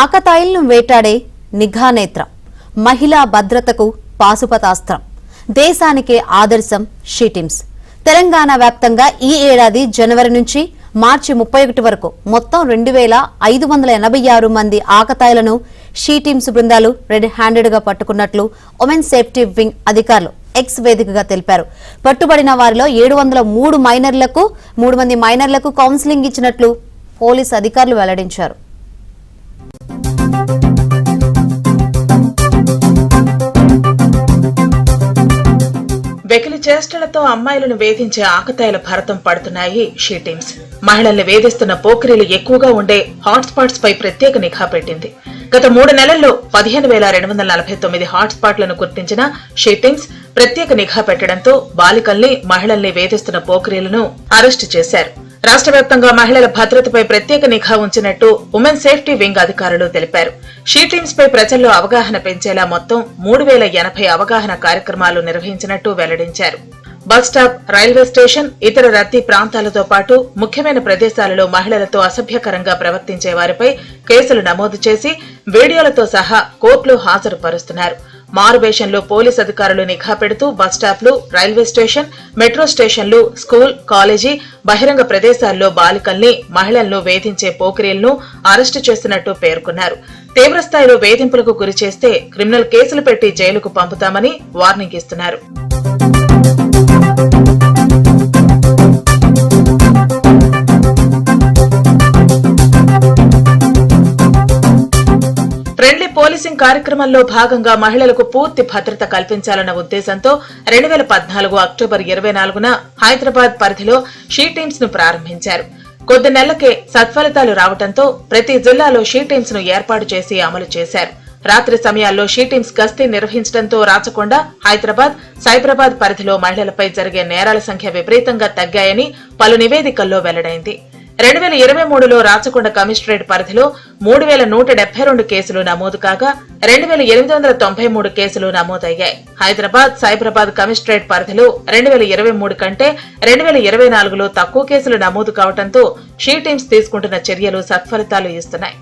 ఆకతాయిలను వేటాడే నిఘానేత్రం, మహిళా భద్రతకు పాశుపతాస్త్రం, దేశానికే ఆదర్శం షీటీమ్స్. తెలంగాణ వ్యాప్తంగా ఈ ఏడాది జనవరి నుంచి మార్చి 31 వరకు మొత్తం 2586 మంది ఆకతాయిలను షీటీమ్స్ బృందాలు రెడ్ హ్యాండెడ్ గా పట్టుకున్నట్లు ఉమెన్ సేఫ్టీ వింగ్ అధికారులు ఎక్స్ వేదికగా తెలిపారు. పట్టుబడిన వారిలో 3 మంది మైనర్లకు కౌన్సిలింగ్ ఇచ్చినట్లు పోలీసు అధికారులు వెల్లడించారు. వెకిలి చేష్టలతో అమ్మాయిలను వేధించే ఆకతాయిల భారతం పడుతున్నాయి షీటీమ్స్. మహిళల్ని వేధిస్తున్న పోకిరీలు ఎక్కువగా ఉండే హాట్స్పాట్స్ పై ప్రత్యేక నిఘా పెట్టింది. గత 3 నెలల్లో 15,249 హాట్స్పాట్లను గుర్తించిన షీటీమ్స్ ప్రత్యేక నిఘా పెట్టడంతో బాలికల్ని, మహిళల్ని వేధిస్తున్న పోకిరీలను అరెస్టు చేశారు. రాష్ట్ర వ్యాప్తంగా మహిళల భద్రతపై ప్రత్యేక నిఘా ఉంచినట్టు ఉమెన్ సేఫ్టీ వింగ్ అధికారులు తెలిపారు. షీటీమ్స్ పై ప్రజల్లో అవగాహన పెంచేలా మొత్తం 3080 అవగాహన కార్యక్రమాలు నిర్వహించినట్టు వెల్లడించారు. బస్టాప్, రైల్వే స్టేషన్, ఇతర రద్దీ ప్రాంతాలతో పాటు ముఖ్యమైన ప్రదేశాలలో మహిళలతో అసభ్యకరంగా ప్రవర్తించే వారిపై కేసులు నమోదు చేసి వీడియోలతో సహా కోర్టులో హాజరుపరుస్తున్నారు. మారువేషంలో పోలీసు అధికారులు నిఘా పెడుతూ బస్టాప్లు, రైల్వే స్టేషన్, మెట్రో స్టేషన్లు, స్కూల్, కాలేజీ, బహిరంగ ప్రదేశాల్లో బాలికల్ని, మహిళలను వేధించే పోకిరీలను అరెస్టు చేస్తున్నట్టు పేర్కొన్నారు. తీవ్రస్థాయిలో వేధింపులకు గురి చేస్తే క్రిమినల్ కేసులు పెట్టి జైలుకు పంపుతామని వార్నింగ్ ఇస్తున్నారు. ఫ్రెండ్లీ పోలీసింగ్ కార్యక్రమంలో భాగంగా మహిళలకు పూర్తి భద్రత కల్పించాలన్న ఉద్దేశంతో 2014 అక్టోబర్ 24న హైదరాబాద్ పరిధిలో షీటీమ్స్ ను ప్రారంభించారు. కొద్ది నెలలకే సత్ఫలితాలు రావడంతో ప్రతి జిల్లాలో షీటీమ్స్ ను ఏర్పాటు చేసి అమలు చేశారు. రాత్రి సమయాల్లో షీటీమ్స్ గస్తీ నిర్వహించడంతో రాచకొండ, హైదరాబాద్, సైబరాబాద్ పరిధిలో మహిళలపై జరిగే నేరాల సంఖ్య విపరీతంగా తగ్గాయని పలు నివేదికల్లో వెల్లడైంది. 2023లో రాచకొండ కమిషనరేట్ పరిధిలో 3172 కేసులు నమోదు కాగా 2893 కేసులు నమోదయ్యాయి. హైదరాబాద్, సైబరాబాద్ కమిషనరేట్ పరిధిలో 2023 కంటే 2024లో తక్కువ కేసులు నమోదు కావడంతో షీటీమ్స్ తీసుకుంటున్న చర్యలు సత్ఫలితాలు ఇస్తున్నాయి.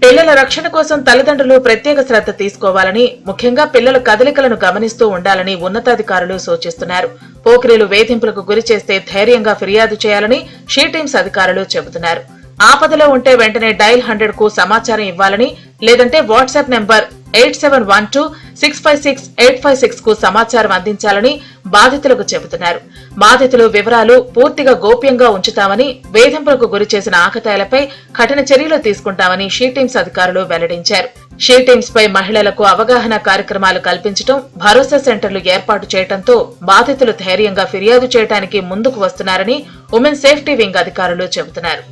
పిల్లల రక్షణ కోసం తల్లిదండ్రులు ప్రత్యేక శ్రద్ధ తీసుకోవాలని, ముఖ్యంగా పిల్లల కదలికలను గమనిస్తూ ఉండాలని ఉన్నతాధికారులు సూచిస్తున్నారు. పోకిరీలు వేధింపులకు గురి చేస్తే ధైర్యంగా ఫిర్యాదు చేయాలని షీటీమ్స్ అధికారులు చెబుతున్నారు. ఆపదలో ఉంటే వెంటనే డయల్ 100 కు సమాచారం ఇవ్వాలని, లేదంటే వాట్సాప్ నెంబర్ 8712656856 కు సమాచారం అందించాలని బాధితులకు చెబుతున్నారు. బాధితులు వివరాలు పూర్తిగా గోప్యంగా ఉంచుతామని, వేధింపులకు గురి చేసిన ఆకతాయిలపై కఠిన చర్యలు తీసుకుంటామని షీటీమ్స్ అధికారులు వెల్లడించారు. షీటీమ్స్ పై మహిళలకు అవగాహన కార్యక్రమాలు కల్పించడం, భరోసా సెంటర్లు ఏర్పాటు చేయడంతో బాధితులు ధైర్యంగా ఫిర్యాదు చేయడానికి ముందుకు వస్తున్నారని ఉమెన్ సేఫ్టీ వింగ్ అధికారులు చెబుతున్నారు.